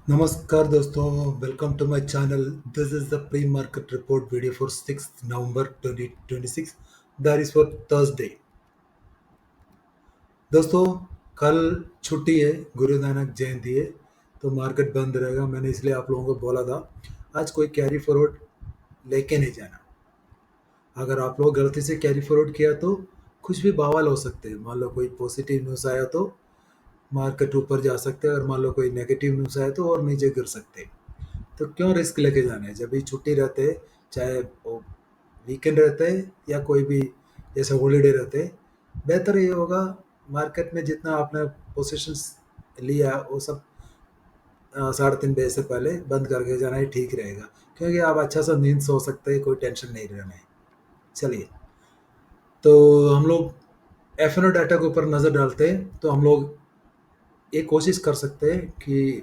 नमस्कार दोस्तों, welcome to my channel. This is the pre market report video for 6th November 2026, that is for Thursday. दोस्तों, कल छुट्टी है, गुरु नानक जयंती है, तो मार्केट बंद रहेगा। मैंने इसलिए आप लोगों को बोला था आज कोई कैरी फॉरवर्ड लेके नहीं जाना। अगर आप लोग गलती से कैरी फॉरवर्ड किया तो कुछ भी बवाल हो सकते हैं। मान लो कोई पॉजिटिव न्यूज़ आया तो मार्केट ऊपर जा सकते हैं, और मान लो कोई नेगेटिव न्यूज़ आया तो और नीचे गिर सकते हैं। तो क्यों रिस्क लेके जाना है जब भी छुट्टी रहते हैं, चाहे वो वीकेंड रहते हैं या कोई भी जैसे हॉलीडे रहते हैं। बेहतर ये होगा मार्केट में जितना आपने पोजीशंस लिया वो सब 3:30 बजे से पहले बंद करके जाना ही ठीक रहेगा, क्योंकि आप अच्छा सा नींद सो सकते हैं, कोई टेंशन नहीं रहना है। चलिए, तो हम लोग एफ एन ओ डाटा के ऊपर नज़र डालते हैं। तो हम लोग ये कोशिश कर सकते हैं कि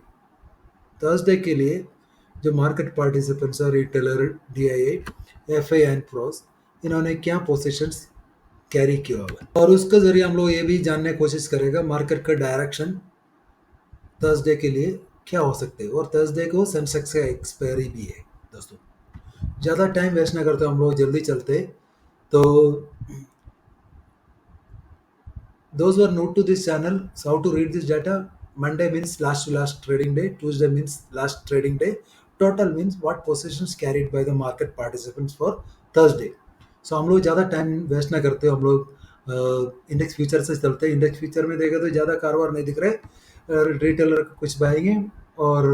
थर्सडे के लिए जो मार्केट पार्टिसिपेंट्स हैं, retailer, DIA, FA and pros, इन्होंने क्या पोजीशंस कैरी किया होगा, और उसके जरिए हम लोग ये भी जानने की कोशिश करेगा मार्केट का डायरेक्शन थर्सडे के लिए क्या हो सकते हैं। और थर्सडे को सेंसेक्स का एक्सपायरी भी है। दोस्तों, ज़्यादा टाइम वेस्ट ना करते हम लोग जल्दी चलते। तो those who are new to this channel, so how to read this data. Monday means last to last trading day, Tuesday means last trading day, total means what positions carried by the market participants for Thursday. So हम लोग ज़्यादा time waste ना करते, हम लोग index future से चलते हैं। इंडेक्स फ्यूचर में देखा तो ज़्यादा कारोबार नहीं दिख रहे, रिटेलर का कुछ बाइंग है और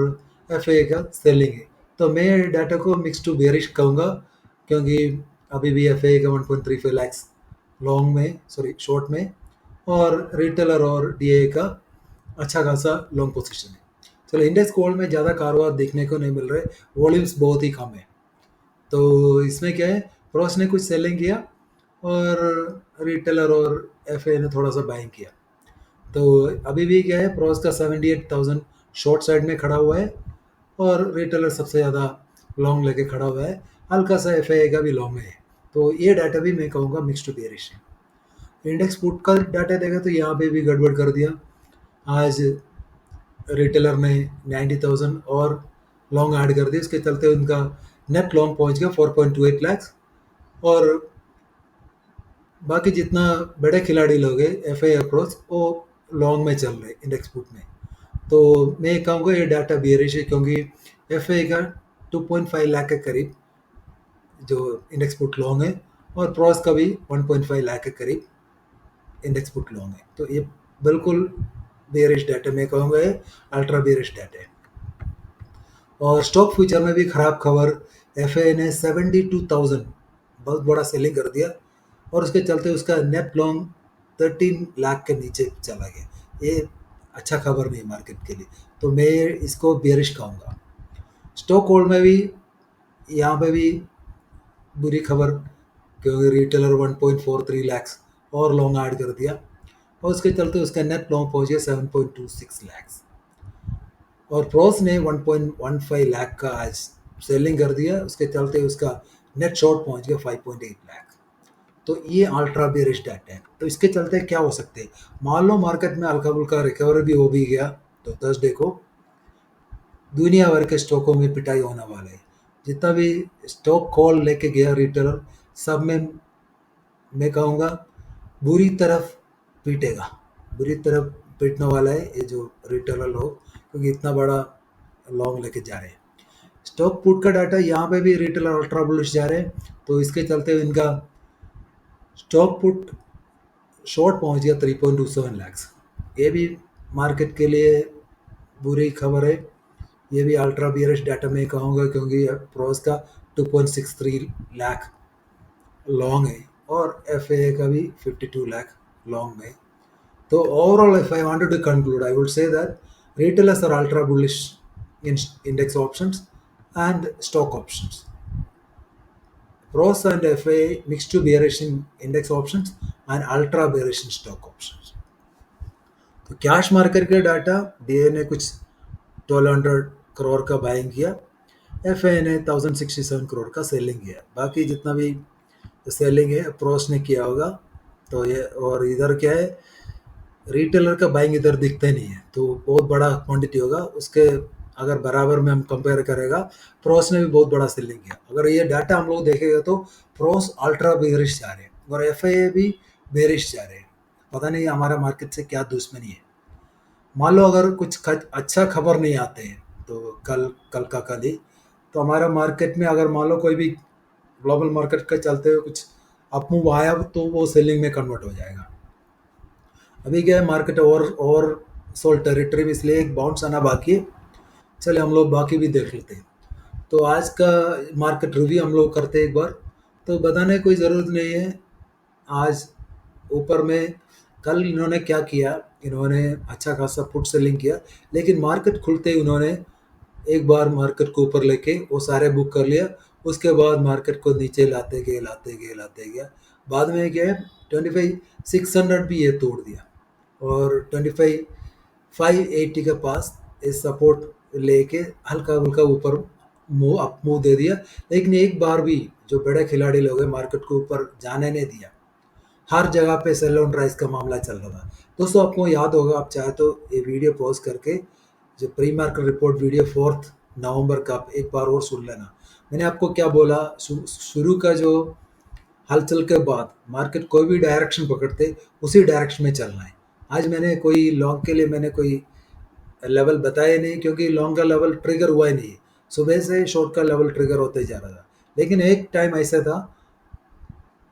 एफ का सेलिंग है। तो मैं डाटा को मिक्स टू बेरिश कहूँगा, क्योंकि अभी भी एफ का 1.35 लैक्स लॉन्ग में, सॉरी शॉर्ट में, और रिटेलर और डीए का अच्छा खासा लॉन्ग पोजीशन है। चलो, इंडेक्स कोल्ड में ज़्यादा कारोबार देखने को नहीं मिल रहे, वॉल्यूम्स बहुत ही कम है। तो इसमें क्या है, प्रोस ने कुछ सेलिंग किया और रिटेलर और एफए ने थोड़ा सा बाइंग किया। तो अभी भी क्या है, प्रोस का 78,000 शॉर्ट साइड में खड़ा हुआ है और रिटेलर सबसे ज़्यादा लॉन्ग लेके खड़ा हुआ है। हल्का सा एफए का भी लॉन्ग है। तो ये डाटा भी मैं कहूँगा मिक्स टू बेरिश है। इंडेक्स पुट का डाटा देखा तो यहाँ पे भी गड़बड़ कर दिया। आज रिटेलर ने 90,000 और लॉन्ग ऐड कर दिए, उसके चलते उनका नेट लॉन्ग पहुँच गया 4.28 लैक्स। और बाकी जितना बड़े खिलाड़ी लोग हैं एफ आई अप्रोच, वो लॉन्ग में चल रहे इंडेक्स पुट में। तो मैं कहूँगा ये डाटा बियरिश है, क्योंकि एफ आई का 2.5 लाख के करीब जो इंडेक्स पुट लॉन्ग है, और प्रोस का भी 1.5 लाख के करीब इंडेक्स पुट लॉन्ग है। तो ये बिल्कुल बेरिश डाटा मैं कहूँगा, ये अल्ट्रा बेरिश डाटा है। और स्टॉक फ्यूचर में भी खराब खबर, एफ ने 72,000 बहुत बड़ा सेलिंग कर दिया, और उसके चलते उसका नेट लॉन्ग 13 लाख के नीचे चला गया। ये अच्छा खबर नहीं मार्केट के लिए, तो मैं इसको बेरिश कहूँगा। स्टॉक होल्ड में भी यहाँ पे भी बुरी खबर, क्योंकि रिटेलर 1.43 लैक्स और लॉन्ग ऐड कर दिया, और उसके चलते उसका नेट लॉन्ग पहुंच गया 7.26 लैक्स। और प्रोस ने 1.15 लाख का आज सेलिंग कर दिया, उसके चलते उसका नेट शॉर्ट पहुंच गया 5.8 लाख। तो ये अल्ट्रा बेरिश डाटा है। तो इसके चलते क्या हो सकते हैं, मान लो मार्केट में हल्का फुल्का रिकवर भी हो भी गया, तो थर्सडे को दुनिया भर के स्टॉकों में पिटाई होने वाला है। जितना भी स्टॉक कॉल लेके गया रिटेलर, सब में मैं कहूँगा बुरी तरफ पीटेगा, बुरी तरफ पीटने वाला है ये जो रिटेलर लोग, क्योंकि इतना बड़ा लॉन्ग लेके जा रहे हैं। स्टॉक पुट का डाटा यहाँ पे भी रिटेलर अल्ट्रा बुलिश जा रहे हैं, तो इसके चलते इनका स्टॉक पुट शॉर्ट पहुँच गया 3.27 लैक्स। ये भी मार्केट के लिए बुरी खबर है। ये भी अल्ट्रा बियरिश डाटा में कहूँगा, क्योंकि प्रोस का 2.63 लाख लॉन्ग है और एफ का भी 52 लाख लॉन्ग में। So overall, if I wanted to conclude, I would say that retailers are ultra bullish in index options and stock options. Pros and FA mixed to bearish in index options and ultra bearish in stock options. तो cash market के data, DA ने कुछ 1200 करोड़ का buying किया, F ने 1067 करोड़ का selling किया। बाकी जितना भी सेलिंग है प्रोस ने किया होगा। तो ये, और इधर क्या है, रिटेलर का बाइंग इधर दिखता ही नहीं है, तो बहुत बड़ा क्वांटिटी होगा। उसके अगर बराबर में हम कंपेयर करेगा, प्रोस ने भी बहुत बड़ा सेलिंग किया। अगर ये डाटा हम लोग देखेंगे तो प्रोस अल्ट्रा बेरिश जा रहे हैं और एफआईए भी बेरिश जा रहे हैं। पता नहीं हमारा मार्केट से क्या दुश्मनी है। मान लो अगर कुछ अच्छा खबर नहीं आते हैं तो कल कल का कल ही, तो हमारा मार्केट में अगर मान लो कोई भी ग्लोबल मार्केट का चलते हुए कुछ अपमूव आया तो वो सेलिंग में कन्वर्ट हो जाएगा। अभी क्या है, मार्केट और सोल्ड टेरिटरी में, इसलिए एक बाउंस आना बाकी है। चले हम लोग बाकी भी देख लेते हैं। तो आज का मार्केट रिव्यू हम लोग करते हैं एक बार। तो बताने की कोई ज़रूरत नहीं है आज ऊपर में कल इन्होंने क्या किया। इन्होंने अच्छा खासा पुट सेलिंग किया, लेकिन मार्केट खुलते ही उन्होंने एक बार मार्केट को ऊपर लेके वो सारे बुक कर लिया। उसके बाद मार्केट को नीचे लाते गए लाते गए लाते गया। बाद में क्या है, 25,600 भी ये तोड़ दिया और 25,580 के पास इस सपोर्ट लेके हल्का हल्का ऊपर मुंह दे दिया। लेकिन एक बार भी जो बड़े खिलाड़ी लोग हैं मार्केट को ऊपर जाने नहीं दिया। हर जगह पे सेल ऑन राइज का मामला चल रहा था। दोस्तों आपको याद होगा, आप चाहे तो ये वीडियो पॉज करके जो प्री मार्केट रिपोर्ट वीडियो 4 नवंबर का आप एक बार और सुन लेना। मैंने आपको क्या बोला, शुरू का जो हलचल के बाद मार्केट कोई भी डायरेक्शन पकड़ते उसी डायरेक्शन में चलना है। आज मैंने कोई लॉन्ग के लिए मैंने कोई लेवल बताया नहीं, क्योंकि लॉन्ग का लेवल ट्रिगर हुआ ही नहीं। सुबह से शॉर्ट का लेवल ट्रिगर होते जा रहा था, लेकिन एक टाइम ऐसा था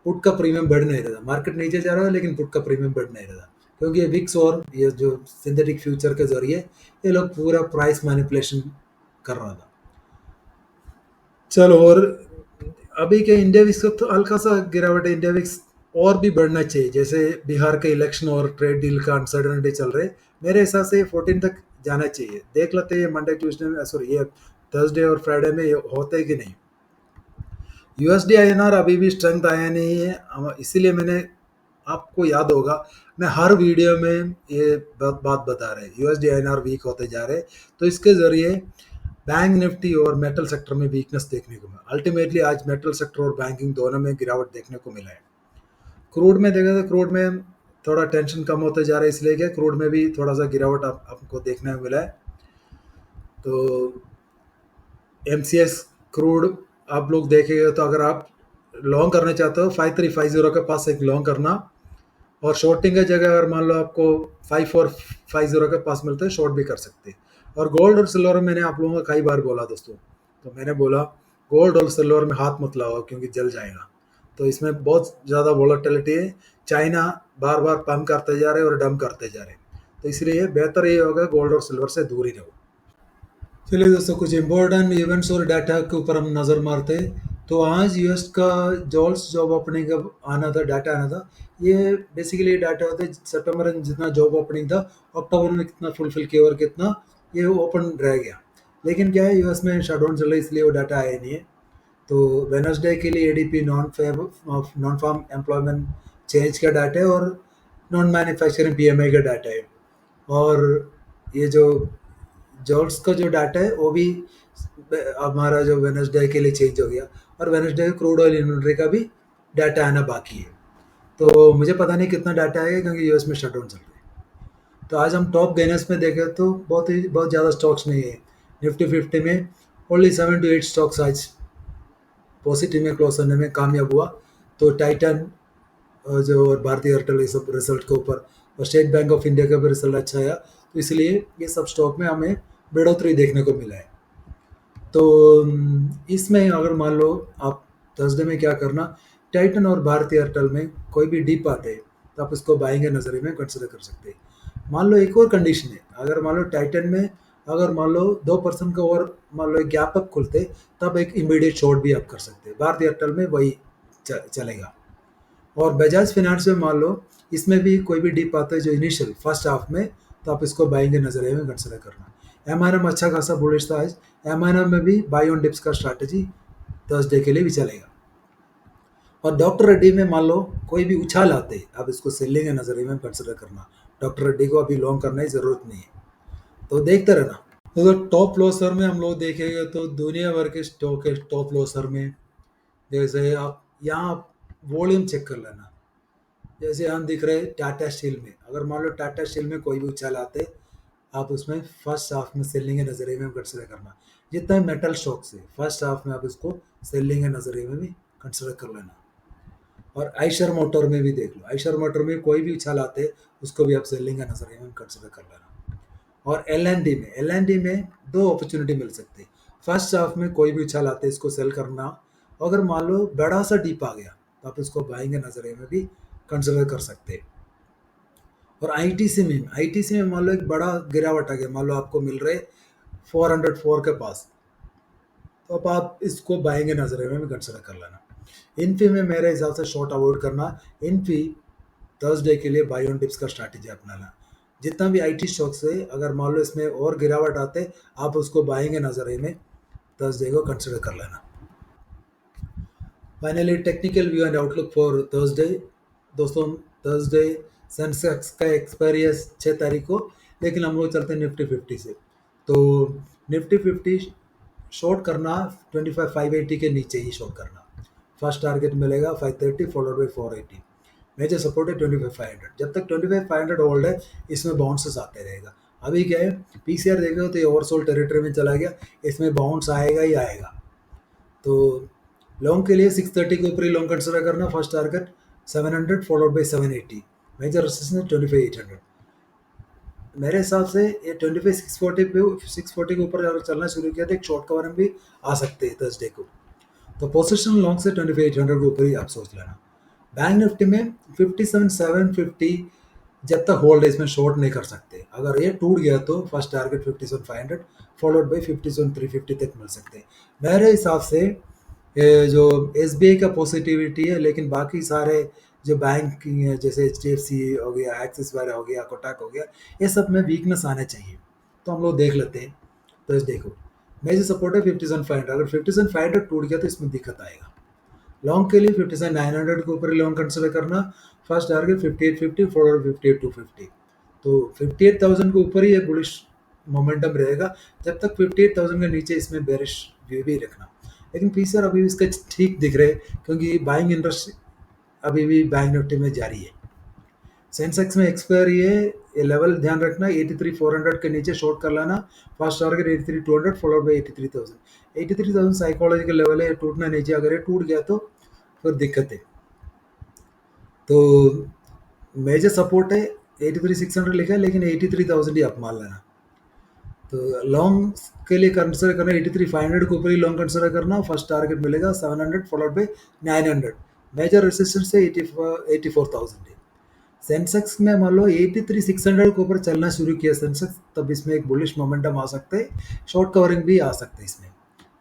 पुट का प्रीमियम बढ़ नहीं रहा था। मार्केट नीचे जा रहा था लेकिन पुट का प्रीमियम बढ़ नहीं रहा था, क्योंकि ये विक्स और ये जो सिंथेटिक फ्यूचर के जरिए ये लोग पूरा प्राइस मैनिपुलेशन कर रहा था। चलो, और अभी के इंडिया विक्स का तो हल्का सा गिरावट है। इंडिया विक्स और भी बढ़ना चाहिए, जैसे बिहार के इलेक्शन और ट्रेड डील का अनसर्टनिटी चल रहे। मेरे हिसाब से 14 तक जाना चाहिए। देख लेते हैं मंडे ट्यूसडे में, सॉरी ये थर्सडे और फ्राइडे में ये होते कि नहीं। यूएसडी आईएनआर अभी भी स्ट्रेंथ आया नहीं है, इसीलिए मैंने, आपको याद होगा, मैं हर वीडियो में ये बात बता रहे यूएसडी आईएनआर वीक होते जा रहे। तो इसके जरिए बैंक निफ्टी और मेटल सेक्टर में वीकनेस देखने को मिला। अल्टीमेटली आज मेटल सेक्टर और बैंकिंग दोनों में गिरावट देखने को मिला है। क्रूड में देखा तो क्रूड में थोड़ा टेंशन कम होते जा रहा है, इसलिए क्या क्रूड में भी थोड़ा सा गिरावट आपको देखने को मिला है। तो एमसीएक्स क्रूड आप लोग देखेंगे तो अगर आप लॉन्ग करना चाहते हो 5350 के पास एक लॉन्ग करना, और शॉर्टिंग की जगह अगर मान लो आपको 5450 के पास मिलता है शॉर्ट भी कर सकते हैं। और गोल्ड और सिल्वर में मैंने आप लोगों को कई बार बोला दोस्तों, तो मैंने बोला गोल्ड और सिल्वर में हाथ मत लगाओ क्योंकि जल जाएगा। तो इसमें बहुत ज़्यादा वॉलेटिलिटी है। चाइना बार बार पंप करते जा रहे हैं और डंप करते जा रहे हैं, तो इसलिए बेहतर ये होगा गोल्ड और सिल्वर से दूर ही रहो। चलिए दोस्तों, कुछ इम्पोर्टेंट इवेंट्स और डाटा के ऊपर हम नज़र मारते हैं। तो आज यूएस का जॉब्स जॉब ओपनिंग का आना था, डाटा आना था। ये बेसिकली डाटा होता है सितंबर में जितना जॉब ओपनिंग था, अक्टूबर में कितना फुलफिल किया और कितना ये ओपन रह गया। लेकिन क्या है, यूएस में शटडाउन चल रहा है इसलिए वो डाटा आया नहीं है। तो वेनसडे के लिए ADP non farm employment change का डाटा है और नॉन मैन्युफैक्चरिंग पीएमआई का डाटा है। और ये जो जॉब्स का जो डाटा है वो भी हमारा जो वेनसडे के लिए चेंज हो गया। और वेनसडे क्रूड ऑयल इन्वेंट्री का भी डाटा आना बाकी है। तो मुझे पता नहीं कितना डाटा आएगा क्योंकि यूएस में शटडाउन चल रहा है। तो आज हम टॉप गेनर्स में देखें तो बहुत ज़्यादा स्टॉक्स नहीं है। निफ्टी 50 में ओनली 7 to 8 स्टॉक्स आज पॉजिटिव में क्लोज होने में कामयाब हुआ। तो टाइटन जो और भारतीय एयरटेल ये सब रिजल्ट के ऊपर, और स्टेट बैंक ऑफ इंडिया का भी रिजल्ट अच्छा आया, तो इसलिए ये सब स्टॉक में हमें बढ़ोतरी देखने को मिला है। तो इसमें अगर मान लो आप थर्सडे में क्या करना, टाइटन और भारतीय एयरटेल में कोई भी डीप आते हैं तो आप इसको बाइंग के नज़रिए में कंसिडर कर सकते हैं। मान लो एक और कंडीशन है, अगर मान लो टाइटन में अगर मान लो 2% का और मान लो एक गैप अप खुलते तब एक इमीडिएट शॉर्ट भी आप कर सकते हैं। भारतीय एयरटेल में वही चलेगा। और बजाज फाइनेंस में मान लो इसमें भी कोई भी डिप आता है जो इनिशियल फर्स्ट हाफ में, तो आप इसको बाइंग के नज़रिए में कंसिडर करना। एमआईएम अच्छा खासा बुलिश था आज। एमआईएम में भी बाई ऑन डिप्स का स्ट्रैटेजी थर्सडे के लिए भी चलेगा। और डॉक्टर रेड्डी में मान लो कोई भी उछाल आते आप इसको सेलिंग के नज़रिए में कंसिडर करना। डॉक्टर रेड्डी को अभी लॉन्ग करने की ज़रूरत नहीं है, तो देखते रहना। तो टॉप लॉसर में हम लोग देखेंगे तो दुनिया भर के स्टॉक है टॉप लॉसर में। जैसे आप यहाँ वॉल्यूम चेक कर लेना। जैसे हम दिख रहे टाटा स्टील में, अगर मान लो टाटा स्टील में कोई भी उछाल आते आप उसमें फर्स्ट हाफ में सेलिंग के नज़रिए में कंसिडर करना। जितना मेटल स्टॉक्स है फर्स्ट हाफ में आप इसको सेलिंग के नज़रिए में भी कंसिडर कर लेना। और आइशर मोटर में भी देख लो, आइशर मोटर में कोई भी उछाल आते उसको भी आप सेलिंग के नज़रिए में कंसिडर कर लेना। और एल एन डी में दो अपॉर्चुनिटी मिल सकती है। फर्स्ट हाफ में कोई भी उछाल आते इसको सेल करना, अगर मान लो बड़ा सा डीप आ गया तो आप इसको बाइंग के नज़रिए में भी कंसिडर कर सकते हैं। और आईटीसी में मान लो एक बड़ा गिरावट आ गया, मान लो आपको मिल रहे 404 के पास, तो अब आप इसको बाइंग के नज़रिए में भी कंसिडर कर लेना। इन्फी में मेरे हिसाब से शॉर्ट अवॉइड करना। इन्फी थर्सडे के लिए बाई ऑन टिप्स का स्ट्रैटेजी अपनाना। जितना भी आईटी स्टॉक्स है अगर मान लो इसमें और गिरावट आते आप उसको बाइंग के नज़रिए में थर्सडे को कंसिडर कर लेना। Finally technical view and outlook for Thursday. दोस्तों थर्सडे सेंसेक्स का एक्सपायरी है 6 तारीख को, लेकिन हम लोग चलते हैं निफ्टी 50 से। तो निफ्टी 50 शॉर्ट करना 25,580 के नीचे ही शॉर्ट करना। फर्स्ट टारगेट मिलेगा 530 फॉलोड बाई 480। मेजर सपोर्ट है 25,500। जब तक 25,500 होल्ड है इसमें बाउंसेस आते रहेगा। अभी क्या है पीसीआर देखेगा तो ये ओवरसोल्ड टेरिटरी में चला गया, इसमें बाउंस आएगा ही आएगा। तो लॉन्ग के लिए 630 के ऊपर ही लॉन्ग कंसिडर करना। First target 700 followed by 780। Major resistance 25,800। मेरे हिसाब से ये 25,640 के ऊपर अगर चलना शुरू किया तो एक शॉर्ट कवर भी आ सकते हैं थर्सडे को। तो पोजिशन लॉन्ग से 25,800 के ऊपर ही आप सोच लेना। बैंक निफ्टी में 57,750 जब तक होल्ड है इसमें शॉर्ट नहीं कर सकते। अगर ये टूट गया तो फर्स्ट टारगेट 57,500 फॉलोड बाई 57,350 तक मिल सकते हैं। मेरे हिसाब से ये जो एसबीआई का पॉजिटिविटी है, लेकिन बाकी सारे जो बैंक है जैसे एचडीएफसी हो गया, एक्सिस बैंक हो गया, कोटक हो गया, ये सब में वीकनेस आना चाहिए। तो हम लोग देख लेते हैं थर्सडे को। मेजर सपोर्ट है 57,500। अगर 57,500 टूट गया तो इसमें दिक्कत आएगा। लॉन्ग के लिए 57,900 के ऊपर लॉन्ग कंसिडर करना। First target 5850 followed 58,250। तो 58,000 के ऊपर ही ये बुलिश मोमेंटम रहेगा। जब तक 58,000 के नीचे इसमें बेरिश व्यू भी रखना। लेकिन पीसीआर अभी भी इसका ठीक दिख रहे क्योंकि बाइंग इंटरेस्ट अभी भी बैंक निफ्टी में जारी है। सेंसेक्स में एक्सपायरी है, ये लेवल ध्यान रखना 83,400 के नीचे शॉर्ट कर लेना। First target 83,200 followed by 83,000। 83,000 psychological level है, टूटना नीचे। अगर ये टूट गया तो फिर दिक्कत है। तो मेजर सपोर्ट है 83,600 लिखा है, लेकिन 83,000 ही आप मान लेना। तो लॉन्ग के लिए कंसिडर करना 83,500 के ऊपर ही लॉन्ग कंसिडर करना। फर्स्ट टारगेट मिलेगा 700 फॉलोड बाई 900। मेजर रेजिस्टेंस है 84,000 है। सेंसेक्स में मान लो 83,600 के ऊपर चलना शुरू किया सेंसेक्स, तब इसमें एक बुलिश मोमेंटम आ सकता है, शॉर्ट कवरिंग भी आ सकता है। इसमें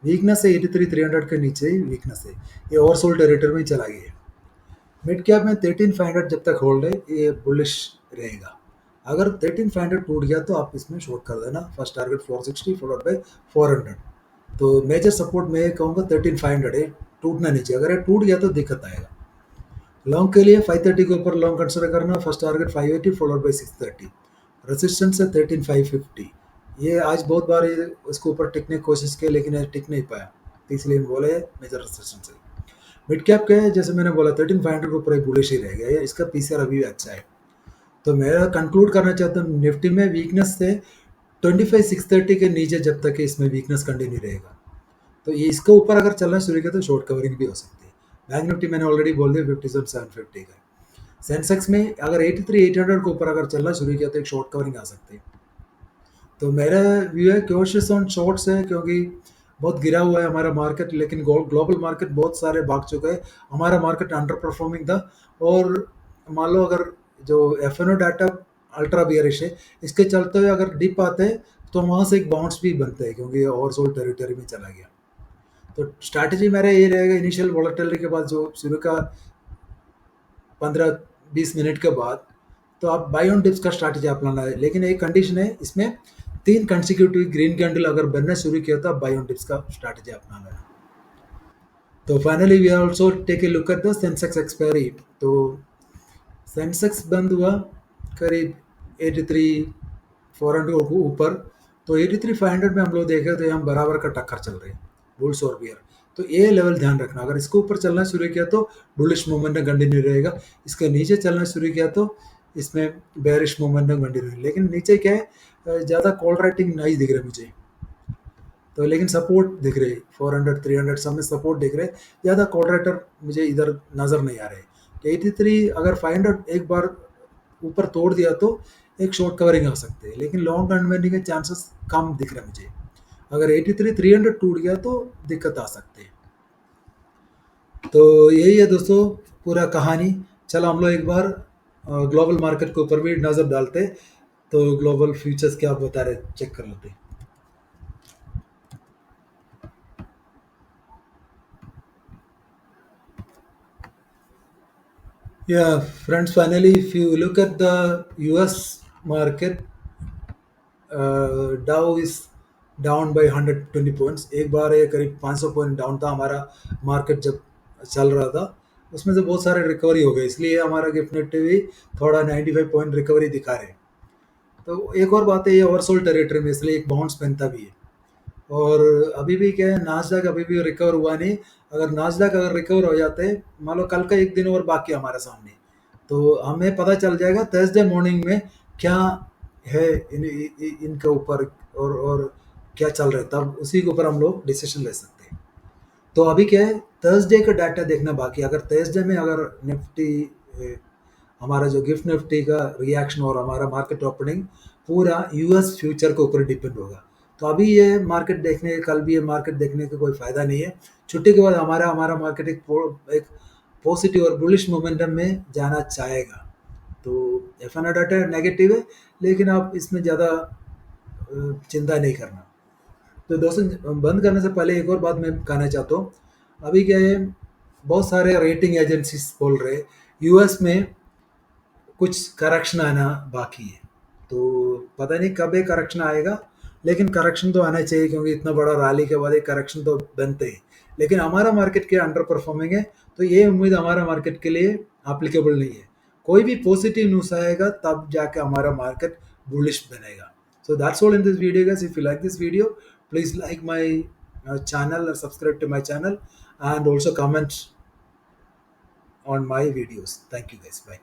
वीकनेस है 83,300 के नीचे ही वीकनेस है, ये ओवरसोल्ड टेरिटरी में चला गया है। मिड कैप में 13,500 जब तक होल्ड है ये बुलिश रहेगा। अगर 13,500 टूट गया तो आप इसमें शॉर्ट कर देना। First target 460 followed by 400। तो मेजर सपोर्ट मैं कहूँगा 13,500 है, टूटना नीचे। अगर ये टूट गया तो दिक्कत आएगा। लॉन्ग के लिए 530 के ऊपर लॉन्ग कंसिडर करना। First target 580 followed by 630। Resistance है 13,550। ये आज बहुत बार ये इसके ऊपर टिकने की कोशिश की लेकिन ये टिक नहीं पाया, तो इसलिए बोले मेजर रेजिस्टेंस है। मिड कैप के जैसे मैंने बोला 13,500 के ऊपर एक बुलिश ही रह गया है, इसका पीसीआर अभी भी अच्छा है। तो मेरा कंक्लूड करना चाहता हूँ निफ्टी में वीकनेस से 25,630 के नीचे जब तक इसमें वीकनेस कंटिन्यू रहेगा, तो ये इसके ऊपर अगर चलना शुरू किया तो शॉर्ट कवरिंग भी हो सकती है। बैंक निफ्टी मैंने ऑलरेडी बोल दिया 57,750 का। सेंसेक्स में अगर 83,800 के ऊपर अगर चलना शुरू किया तो एक शॉर्ट कवरिंग आ सकती है। तो मेरा व्यू है क्योशियस ऑन शॉर्ट्स है, क्योंकि बहुत गिरा हुआ है हमारा मार्केट, लेकिन ग्लोबल मार्केट बहुत सारे भाग चुके हैं। हमारा मार्केट अंडर परफॉर्मिंग था। और मान लो अगर जो एफ डाटा अल्ट्रा बियरिश है, इसके चलते हुए अगर डिप आते हैं तो वहाँ से एक बाउंस भी बनता है क्योंकि ओवरसोल्ड टेरिटरी में चला गया। तो स्ट्रैटेजी मेरा ये रहेगा इनिशियल वॉलेटिलिटी के बाद जो शुरू का 15-20 मिनट के बाद तो आप बाय ऑन डिप्स का स्ट्रैटेजी अपनाना है। लेकिन एक कंडीशन है इसमें 3 कंसिक्यूटिव ग्रीन कैंडल अगर बनना शुरू किया तो आप बाय ऑन डिप्स का स्ट्रैटेजी अपनाना है। तो finally we also take a look at the Sensex expiry. तो सेंसेक्स बंद हुआ करीब 83,400 के ऊपर, तो 83,500 में हम लोग देखे तो हम बराबर का टक्कर चल रहे हैं बुल्स और बियर। तो ये लेवल ध्यान रखना, अगर इसके ऊपर चलना शुरू किया तो बुलिश मोमेंटम कंटिन्यू रहेगा, इसके नीचे चलना शुरू किया तो इसमें बेरिश मोमेंटम कंटिन्यू है, लेकिन नीचे क्या है, ज़्यादा कॉल राइटिंग नहीं दिख रहा मुझे। तो लेकिन सपोर्ट दिख रहे 400 300 सब में सपोर्ट दिख रहे, ज़्यादा कॉल राइटर मुझे इधर नज़र नहीं आ रहे। 83 अगर 500 एक बार ऊपर तोड़ दिया तो एक शॉर्ट कवरिंग आ सकते हैं, लेकिन लॉन्ग अनवाइंडिंग के चांसेस कम दिख रहे मुझे। अगर 83 300 टूट गया तो दिक्कत आ सकती है। तो यही है दोस्तों पूरा कहानी। चलो हम लोग एक बार ग्लोबल मार्केट के ऊपर भी नज़र डालते, तो ग्लोबल फ्यूचर्स क्या बता रहे चेक कर लेते। Yeah, friends, finally, if you look at the US market, Dow is down by 120 points. एक बार ये करीब 500 पॉइंट डाउन था हमारा मार्केट जब चल रहा था, उसमें से बहुत सारे रिकवरी हो गए, इसलिए हमारा गिफ्ट निफ्टी भी थोड़ा 95 पॉइंट रिकवरी दिखा रहे हैं। तो एक और बात है, ये ओवरसोल्ड टेरिटरी में, इसलिए एक बाउंस बनता भी है। और अभी भी क्या है, नास्डैक अभी भी रिकवर हुआ नहीं। अगर नास्डैक अगर रिकवर हो जाते, मान लो कल का एक दिन और बाकी है हमारे सामने, तो हमें पता चल जाएगा थर्सडे मॉर्निंग में क्या है इनके ऊपर, और क्या चल रहा है, तब उसी के ऊपर हम लोग डिसीजन ले सकते हैं। तो अभी क्या है, थर्सडे का डाटा देखना बाकी है। अगर थर्सडे में अगर निफ्टी हमारा जो गिफ्ट निफ्टी का रिएक्शन और हमारा मार्केट ओपनिंग पूरा यूएस फ्यूचर के ऊपर डिपेंड होगा। तो अभी ये मार्केट देखने, कल भी ये मार्केट देखने का कोई फ़ायदा नहीं है। छुट्टी के बाद हमारा हमारा मार्केट एक पॉजिटिव और बुलिश मोमेंटम में जाना चाहेगा। तो एफ एन डाटा नेगेटिव है, लेकिन आप इसमें ज़्यादा चिंता नहीं करना। तो दोस्तों, बंद करने से पहले एक और बात मैं कहना चाहता हूँ। अभी क्या है, बहुत सारे रेटिंग एजेंसीज बोल रहे यूएस में कुछ करेक्शन आना बाकी है। तो पता नहीं कब ये करेक्शन आएगा, लेकिन करेक्शन तो आना चाहिए, क्योंकि इतना बड़ा रैली के बाद एक करेक्शन तो बनते हैं। लेकिन हमारा मार्केट के अंडर परफॉर्मिंग है, तो ये उम्मीद हमारा मार्केट के लिए एप्लीकेबल नहीं है। कोई भी पॉजिटिव न्यूज़ आएगा तब जाके हमारा मार्केट बुलिश बनेगा। So that's all in this video guys. If you like this video, please like my channel and subscribe to my channel, and also comment on my videos. Thank you guys. Bye.